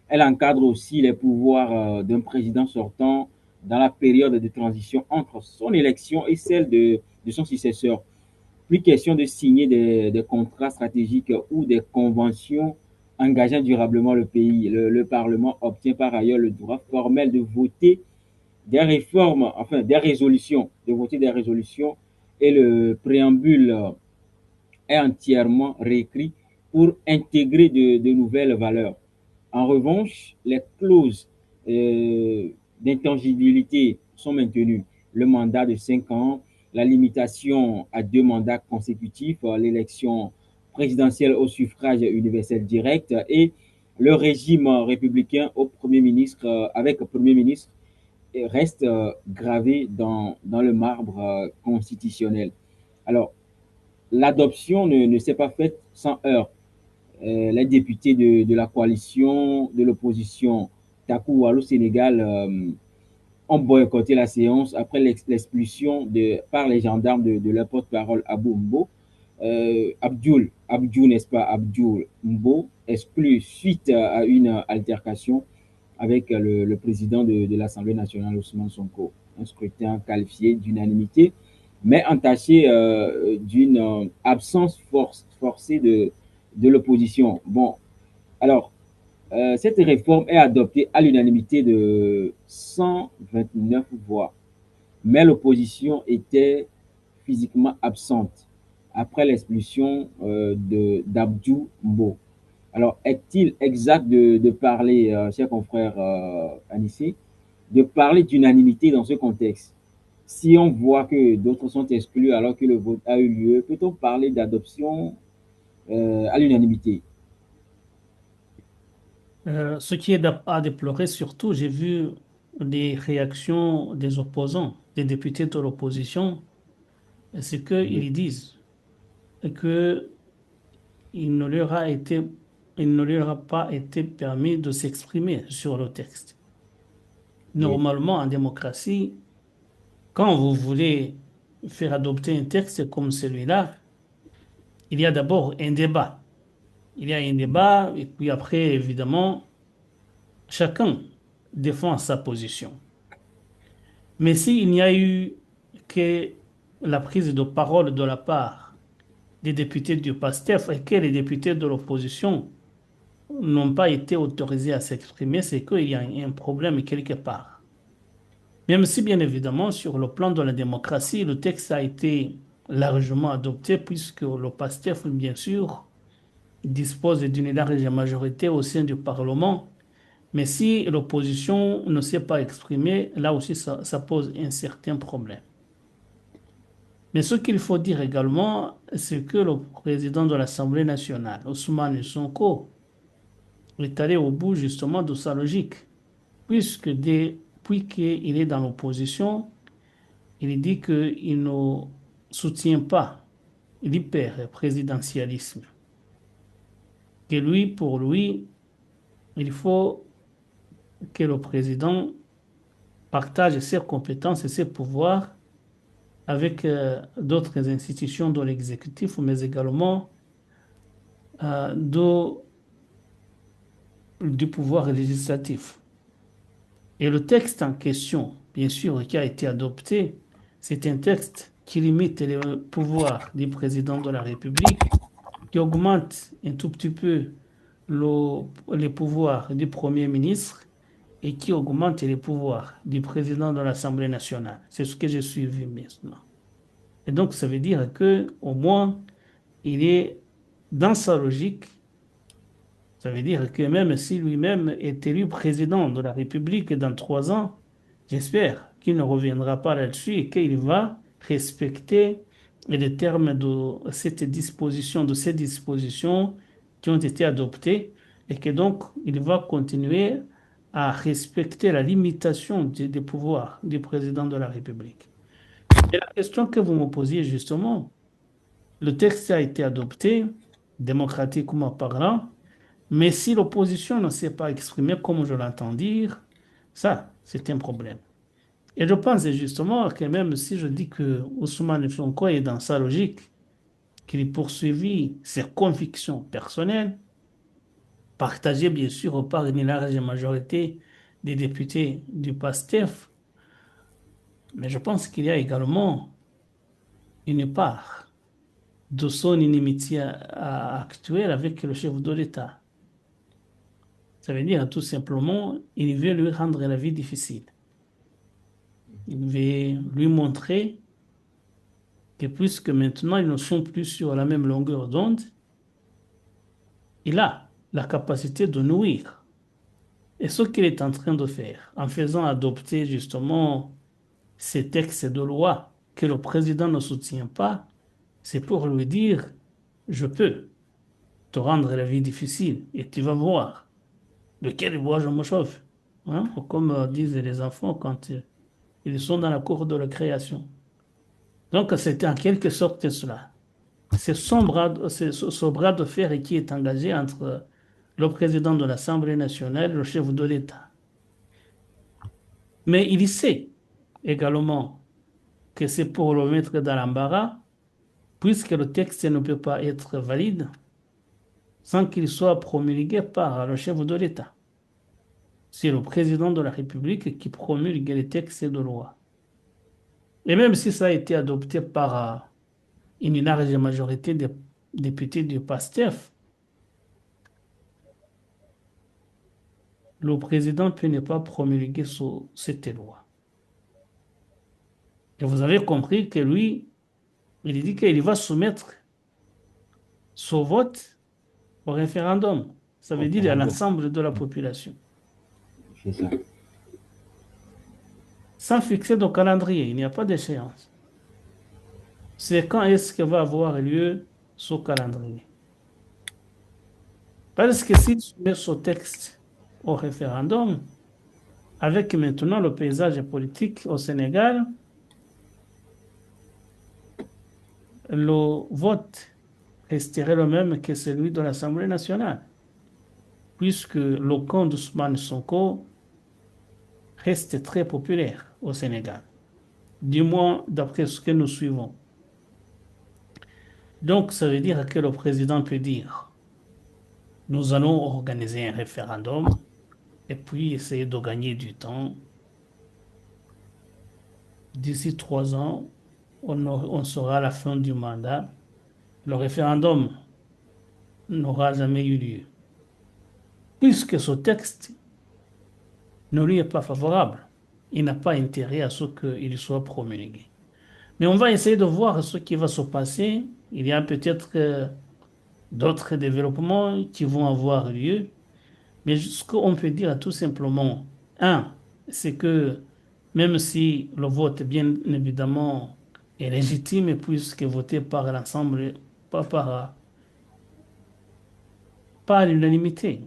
Elle encadre aussi les pouvoirs d'un président sortant dans la période de transition entre son élection et celle de son successeur. Plus question de signer des contrats stratégiques ou des conventions engageant durablement le pays. Le Parlement obtient par ailleurs le droit formel de voter des réformes, enfin des résolutions, de voter des résolutions et le préambule est entièrement réécrit pour intégrer de nouvelles valeurs. En revanche, les clauses d'intangibilité sont maintenues. Le mandat de 5 ans, la limitation à 2 mandats consécutifs, l'élection présidentielle au suffrage universel direct et le régime républicain au Premier ministre, avec Premier ministre, reste gravé dans le marbre constitutionnel. Alors, l'adoption ne s'est pas faite sans heurts. Les députés de la coalition de l'opposition Takou Wallou Sénégal ont boycotté la séance après l'expulsion par les gendarmes de leur porte-parole Abou Mbo. Abdou, n'est-ce pas, Abdou Mbo, exclu suite à une altercation avec le président de l'Assemblée nationale, Ousmane Sonko. Un scrutin qualifié d'unanimité mais entaché d'une absence forcée de l'opposition. Bon, alors, cette réforme est adoptée à l'unanimité de 129 voix, mais l'opposition était physiquement absente après l'expulsion d'Abdou Mbo. Alors, est-il exact de parler, cher confrère Anissé, de parler d'unanimité dans ce contexte? Si on voit que d'autres sont exclus alors que le vote a eu lieu, peut-on parler d'adoption à l'unanimité? Ce qui est à déplorer, surtout, j'ai vu les réactions des opposants, des députés de l'opposition, c'est Oui, qu'ils disent que il ne leur a été, il ne leur a pas été permis de s'exprimer sur le texte. oui, Normalement, en démocratie, quand vous voulez faire adopter un texte comme celui-là, il y a d'abord un débat. Il y a un débat et puis après, évidemment, chacun défend sa position. Mais s'il n'y a eu que la prise de parole de la part des députés du PASTEF et que les députés de l'opposition n'ont pas été autorisés à s'exprimer, c'est qu'il y a un problème quelque part. Même si, bien évidemment, sur le plan de la démocratie, le texte a été largement adopté puisque le PASTEF, bien sûr, dispose d'une large majorité au sein du Parlement. Mais si l'opposition ne s'est pas exprimée, là aussi, ça pose un certain problème. Mais ce qu'il faut dire également, c'est que le président de l'Assemblée nationale, Ousmane Sonko, est allé au bout justement de sa logique, puisque depuis qu'il est dans l'opposition, il dit qu'il ne soutient pas l'hyper-présidentialisme, que lui, pour lui, il faut que le président partage ses compétences et ses pouvoirs avec d'autres institutions de l'exécutif, mais également du pouvoir législatif. Et le texte en question, bien sûr, qui a été adopté, c'est un texte qui limite les pouvoirs du président de la République, qui augmente un tout petit peu les pouvoirs du Premier ministre et qui augmente les pouvoirs du président de l'Assemblée nationale. C'est ce que j'ai suivi maintenant. Et donc, ça veut dire que au moins, il est dans sa logique. Ça veut dire que même si lui-même est élu président de la République dans 3 ans, j'espère qu'il ne reviendra pas là-dessus et qu'il va respecter les termes de cette disposition, de ces dispositions qui ont été adoptées et que donc il va continuer à respecter la limitation des pouvoirs du président de la République. Et la question que vous me posiez justement, le texte a été adopté, démocratiquement parlant, mais si l'opposition ne s'est pas exprimée comme je l'entends dire, ça, c'est un problème. Et je pense justement que même si je dis que Ousmane Sonko est dans sa logique, qu'il poursuivit ses convictions personnelles, partagées bien sûr par une large majorité des députés du PASTEF, mais je pense qu'il y a également une part de son inimitié actuelle avec le chef de l'État. Ça veut dire tout simplement, il veut lui rendre la vie difficile. Il veut lui montrer que puisque maintenant ils ne sont plus sur la même longueur d'onde, il a la capacité de nuire. Et ce qu'il est en train de faire, en faisant adopter justement ces textes de loi que le président ne soutient pas, c'est pour lui dire, je peux te rendre la vie difficile et tu vas voir de quel bois je me chauffe. Hein? Comme disent les enfants quand ils sont dans la cour de la création. Donc, c'est en quelque sorte cela. C'est ce bras de fer qui est engagé entre le président de l'Assemblée nationale et le chef de l'État. Mais il sait également que c'est pour le mettre dans l'embarras, puisque le texte ne peut pas être valide sans qu'il soit promulgué par le chef de l'État. C'est le président de la République qui promulgue les textes de loi. Et même si ça a été adopté par une large majorité des députés du PASTEF, le président peut ne pas promulguer cette loi. Et vous avez compris que lui, il dit qu'il va soumettre son vote au référendum. Ça veut dire à Référendum. l'ensemble de la population. C'est ça. Sans fixer de calendrier, il n'y a pas d'échéance. C'est quand est-ce que va avoir lieu ce calendrier? Parce que s'il soumet ce texte au référendum, avec maintenant le paysage politique au Sénégal, le vote resterait le même que celui de l'Assemblée nationale, puisque le camp d'Ousmane Sonko reste très populaire au Sénégal, du moins d'après ce que nous suivons. Donc, ça veut dire que le président peut dire, nous allons organiser un référendum et puis essayer de gagner du temps. D'ici 3 ans, on sera à la fin du mandat. Le référendum n'aura jamais eu lieu, puisque ce texte ne lui est pas favorable. Il n'a pas intérêt à ce qu'il soit promulgué. Mais on va essayer de voir ce qui va se passer. Il y a peut-être d'autres développements qui vont avoir lieu. Mais ce qu'on peut dire tout simplement, un, c'est que même si le vote, bien évidemment, est légitime puisque voté par l'ensemble, pas à l'unanimité.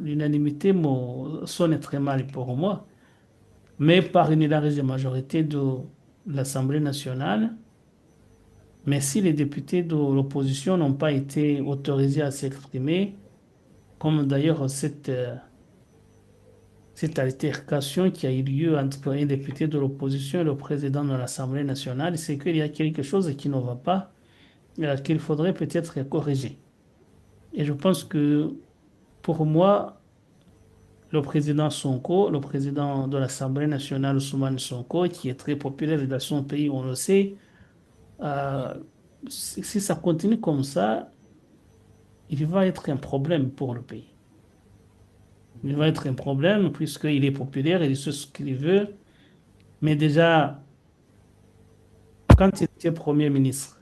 L'unanimité sonne très mal pour moi, mais par une large majorité de l'Assemblée nationale. Mais si les députés de l'opposition n'ont pas été autorisés à s'exprimer, comme d'ailleurs cette altercation qui a eu lieu entre un député de l'opposition et le président de l'Assemblée nationale, c'est qu'il y a quelque chose qui ne va pas, qu'il faudrait peut-être corriger. Et je pense que pour moi, le président Sonko, le président de l'Assemblée nationale, Ousmane Sonko, qui est très populaire dans son pays, on le sait, euh, si ça continue comme ça, il va être un problème pour le pays. Il va être un problème puisqu'il est populaire, il sait ce qu'il veut. Mais déjà, quand il était Premier ministre,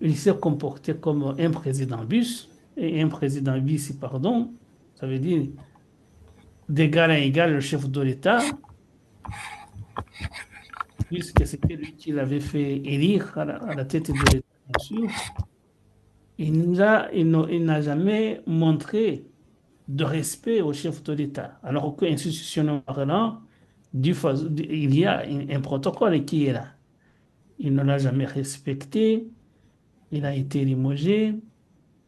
il s'est comporté comme un président bus, et un président bis, pardon, ça veut dire d'égal à égal le chef de l'État, puisque c'était lui qui l'avait fait élire à la tête de l'État, bien sûr. Il n'a jamais montré de respect au chef de l'État, alors qu'institutionnellement parlant, il y a un protocole qui est là. Il ne l'a jamais respecté, il a été limogé.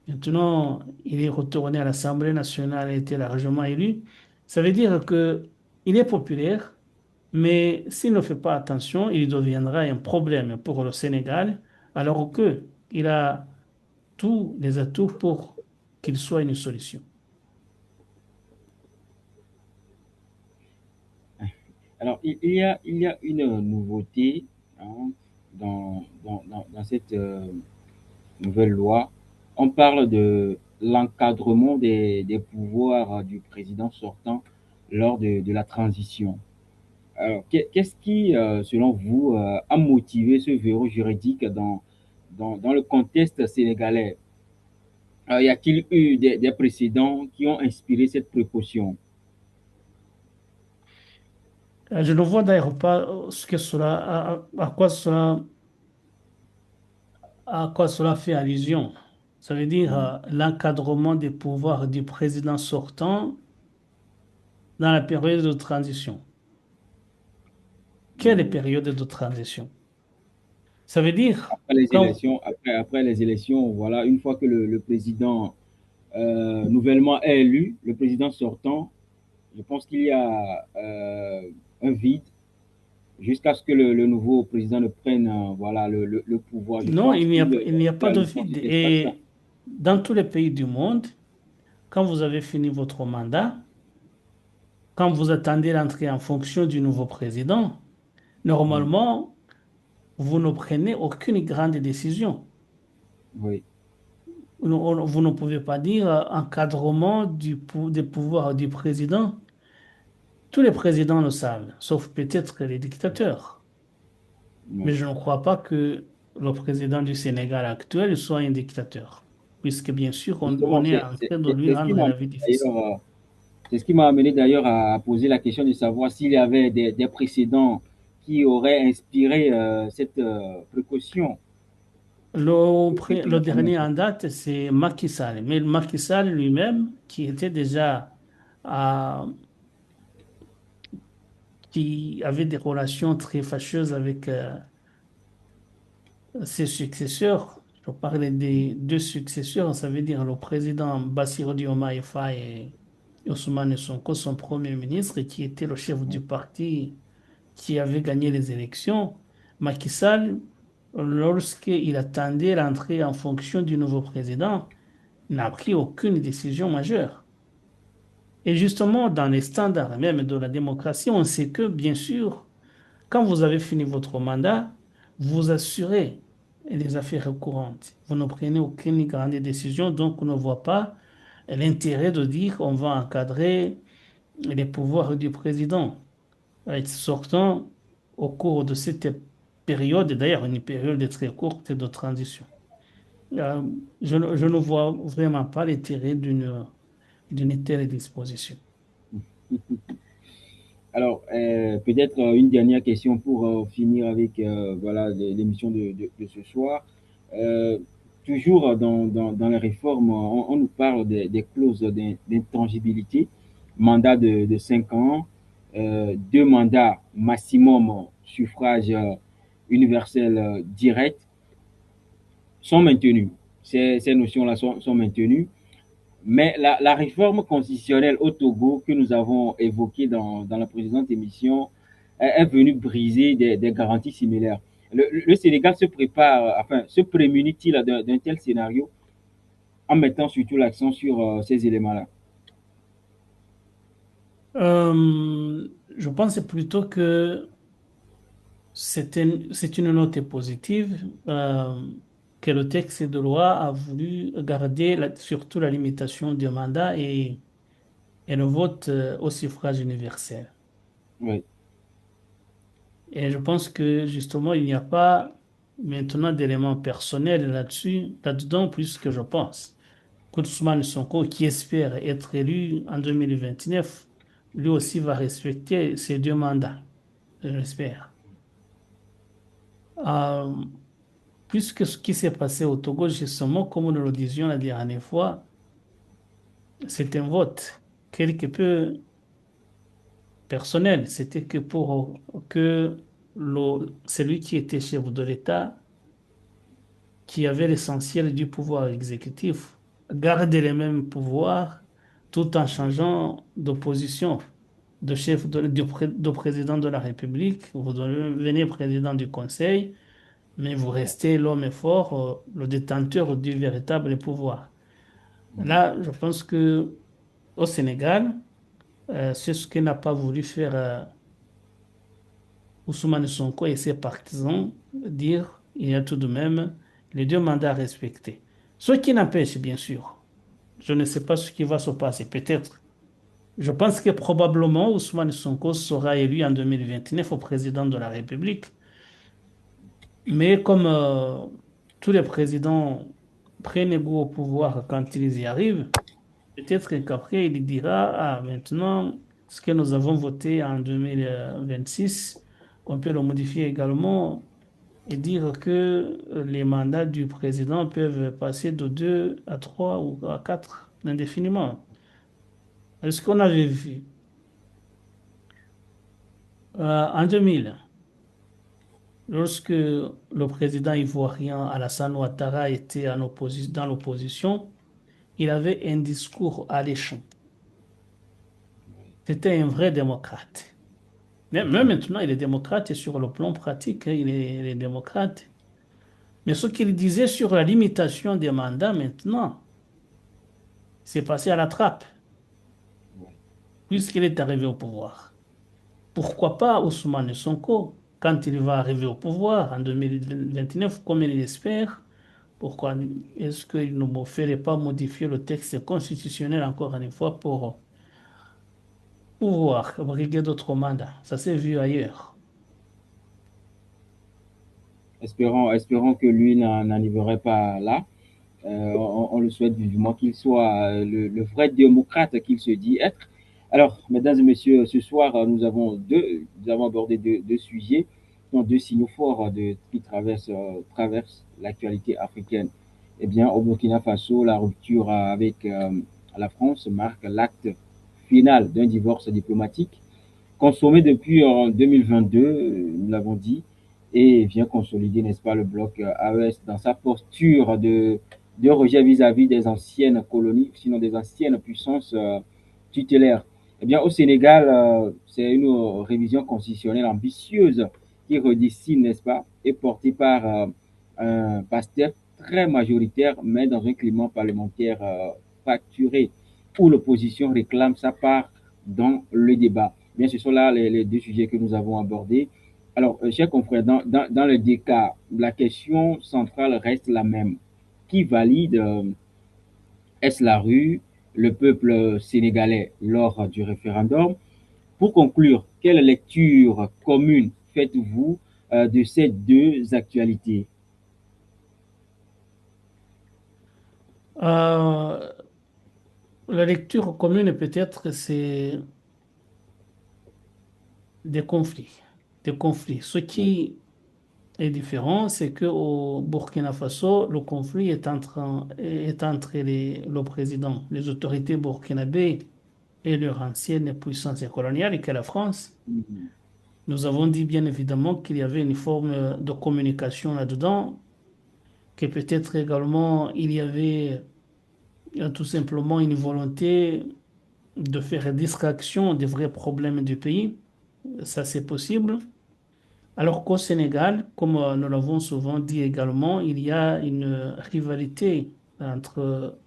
Maintenant, il est retourné à l'Assemblée nationale, il a été largement élu. Ça veut dire que il est populaire, mais s'il ne fait pas attention, il deviendra un problème pour le Sénégal, alors que il a tous les atouts pour qu'il soit une solution. Alors, il y a une nouveauté hein, dans cette nouvelle loi. On parle de l'encadrement des pouvoirs du président sortant lors de la transition. Alors, qu'est-ce qui, selon vous, a motivé ce verrou juridique dans le contexte sénégalais? Y a-t-il eu des précédents qui ont inspiré cette précaution? Je ne vois d'ailleurs pas ce que à quoi cela fait allusion. Ça veut dire Mhm. l'encadrement des pouvoirs du président sortant dans la période de transition. Quelle Mhm. période de transition? Ça veut dire Après les quand... élections, après les élections, voilà, une fois que le président nouvellement élu, le président sortant, je pense qu'il y a un vide jusqu'à ce que le nouveau président ne prenne voilà, le pouvoir. Je Non, pense qu'il il n'y a pas y a de le temps, vide. cet espace-là. Et dans tous les pays du monde, quand vous avez fini votre mandat, quand vous attendez l'entrée en fonction du nouveau président, Mm. normalement, vous ne prenez aucune grande décision. Oui. Vous ne pouvez pas dire encadrement des pouvoirs du président. Tous les présidents le savent, sauf peut-être les dictateurs. Mais Oui. je ne crois pas que le président du Sénégal actuel soit un dictateur, puisque bien sûr, Justement, on est en train de lui c'est ce qui rendre m'a la vie difficile. d'ailleurs, c'est ce qui m'a amené d'ailleurs à poser la question de savoir s'il y avait des précédents qui auraient inspiré cette précaution. Le dernier en date, c'est Macky Sall. Mais Macky Sall lui-même, qui était déjà, euh, qui avait des relations très fâcheuses avec ses successeurs. Je parlais des deux successeurs, ça veut dire le président Bassirou Diomaye Faye et Ousmane Sonko, son premier ministre, et qui était le chef du parti qui avait gagné les élections. Macky Sall, lorsqu'il attendait l'entrée en fonction du nouveau président, n'a pris aucune décision majeure. Et justement, dans les standards même de la démocratie, on sait que, bien sûr, quand vous avez fini votre mandat, vous assurez les affaires courantes. Vous ne prenez aucune grande décision, donc on ne voit pas l'intérêt de dire on va encadrer les pouvoirs du président. Sortant au cours de cette période, d'ailleurs une période très courte de transition. Euh, je ne vois vraiment pas l'intérêt d'une telle disposition. Alors, peut-être une dernière question pour finir avec voilà, l'émission de ce soir. Euh, Toujours dans les réformes, on nous parle des clauses d'intangibilité, mandat de 5 ans, 2 mandats maximum, suffrage universel direct, sont maintenues. Ces notions-là sont maintenues. Mais la réforme constitutionnelle au Togo que nous avons évoquée dans la précédente émission est venue briser des garanties similaires. Le Sénégal se prépare, enfin, se prémunit-il d'un tel scénario en mettant surtout l'accent sur ces éléments-là? Je pense plutôt que c'est une note positive que le texte de loi a voulu garder surtout la limitation du mandat et le vote au suffrage universel. Oui. Et je pense que justement, il n'y a pas maintenant d'éléments personnels là-dessus, là-dedans, plus que je pense. Ousmane Sonko, qui espère être élu en 2029, lui aussi va respecter ses 2 mandats, je l'espère. Euh, Puisque ce qui s'est passé au Togo, justement, comme nous le disions la dernière fois, c'est un vote quelque peu personnel. C'était que pour que celui qui était chef de l'État, qui avait l'essentiel du pouvoir exécutif, garde les mêmes pouvoirs tout en changeant d'opposition, de chef de président de la République. Vous devenez président du Conseil, mais vous restez l'homme fort, le détenteur du véritable pouvoir. Là, je pense que au Sénégal, c'est ce que n'a pas voulu faire Ousmane Sonko et ses partisans, dire il y a tout de même les 2 mandats respectés. Ce qui n'empêche, bien sûr, je ne sais pas ce qui va se passer, peut-être. Je pense que probablement Ousmane Sonko sera élu en 2029 au président de la République. Mais comme tous les présidents prennent goût au pouvoir quand ils y arrivent, peut-être qu'après, il dira, ah, maintenant, ce que nous avons voté en 2026, on peut le modifier également et dire que les mandats du président peuvent passer de 2 à 3 ou à 4 indéfiniment. Ce qu'on avait vu en 2000, lorsque le président ivoirien Alassane Ouattara était dans l'opposition, il avait un discours alléchant. C'était un vrai démocrate. Même maintenant, il est démocrate et sur le plan pratique, hein, il est démocrate. Mais ce qu'il disait sur la limitation des mandats maintenant, c'est passé à la trappe. puisqu'il est arrivé au pouvoir. Pourquoi pas Ousmane Sonko, quand il va arriver au pouvoir en 2029, comme il l'espère, pourquoi est-ce qu'il ne me ferait pas modifier le texte constitutionnel encore une fois pour pouvoir briguer d'autres mandats? Ça s'est vu ailleurs. Espérons que lui n'en arriverait pas là. On le souhaite vivement qu'il soit le vrai démocrate qu'il se dit être. Alors, mesdames et messieurs, ce soir, nous avons abordé deux sujets, donc deux signaux forts qui traversent l'actualité africaine. Eh bien, au Burkina Faso, la rupture avec la France marque l'acte final d'un divorce diplomatique consommé depuis en 2022, nous l'avons dit, et vient consolider, n'est-ce pas, le bloc AES dans sa posture de rejet vis-à-vis des anciennes colonies, sinon des anciennes puissances tutélaires. Eh bien, au Sénégal, c'est une révision constitutionnelle ambitieuse qui redessine, n'est-ce pas, et portée par un pasteur très majoritaire, mais dans un climat parlementaire fracturé, où l'opposition réclame sa part dans le débat. Bien, ce sont là les deux sujets que nous avons abordés. Alors, chers confrères, dans les deux cas, la question centrale reste la même. Qui valide est-ce la rue, le peuple sénégalais lors du référendum? Pour conclure, quelle lecture commune faites-vous de ces deux actualités? Euh, la lecture commune, peut-être, c'est des conflits. Des conflits. Ce Oui. qui est différent, c'est qu'au Burkina Faso, le conflit est entre le président, les autorités burkinabées et leur ancienne puissance coloniale, qui est la France. Mhm. Nous avons dit bien évidemment qu'il y avait une forme de communication là-dedans, que peut-être également il y avait tout simplement une volonté de faire distraction des vrais problèmes du pays. Ça, c'est possible. Alors qu'au Sénégal, comme nous l'avons souvent dit également, il y a une rivalité entre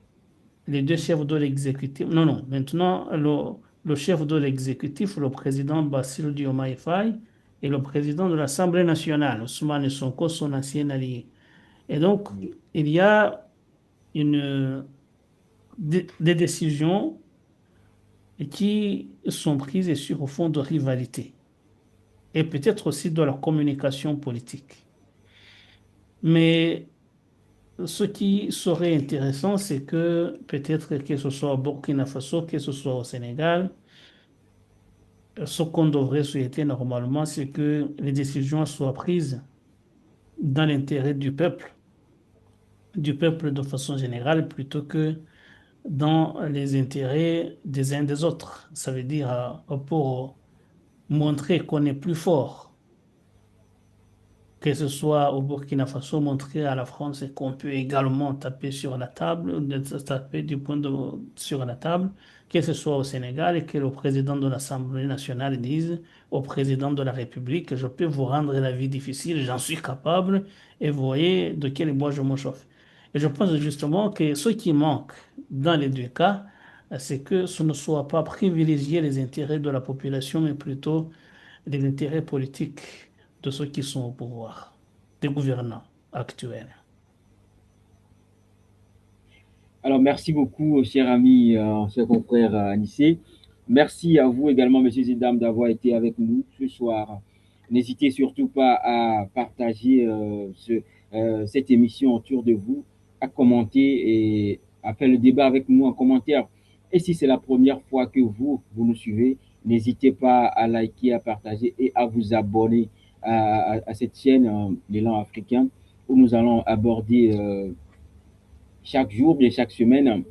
les deux chefs de l'exécutif. Non, non, maintenant, le chef de l'exécutif, le président Bassirou Diomaye Faye, et le président de l'Assemblée nationale, Ousmane Sonko, son ancien allié. Et donc, Oui. il y a des décisions qui sont prises sur fond de rivalité et peut-être aussi de leur communication politique. Mais ce qui serait intéressant, c'est que peut-être que ce soit au Burkina Faso, que ce soit au Sénégal, ce qu'on devrait souhaiter normalement, c'est que les décisions soient prises dans l'intérêt du peuple de façon générale, plutôt que dans les intérêts des uns des autres. Ça veut dire pour montrer qu'on est plus fort, que ce soit au Burkina Faso, montrer à la France qu'on peut également taper sur la table, taper du point sur la table, que ce soit au Sénégal et que le président de l'Assemblée nationale dise au président de la République, je peux vous rendre la vie difficile, j'en suis capable, et vous voyez de quel bois je me chauffe. Et je pense justement que ce qui manque dans les deux cas, c'est que ce ne soit pas privilégier les intérêts de la population, mais plutôt les intérêts politiques de ceux qui sont au pouvoir, des gouvernants actuels. Alors, merci beaucoup, cher ami, cher confrère Anissé. Merci à vous également, messieurs et dames, d'avoir été avec nous ce soir. N'hésitez surtout pas à partager cette émission autour de vous, à commenter et à faire le débat avec nous en commentaire. Et si c'est la première fois que vous nous suivez, n'hésitez pas à liker, à partager et à vous abonner à cette chaîne, l'élan africain, où nous allons aborder chaque jour, bien chaque semaine,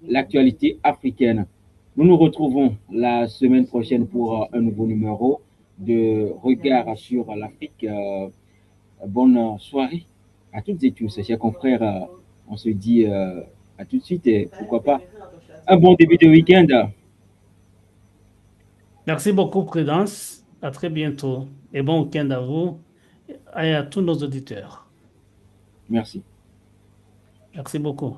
l'actualité africaine. Nous nous retrouvons la semaine prochaine pour un nouveau numéro de Regard sur l'Afrique. Bonne soirée à toutes et tous, chers confrères. On se dit à tout de suite et pourquoi pas un bon début de week-end. Merci beaucoup, Prudence. À très bientôt et bon week-end à vous et à tous nos auditeurs. Merci. Merci beaucoup.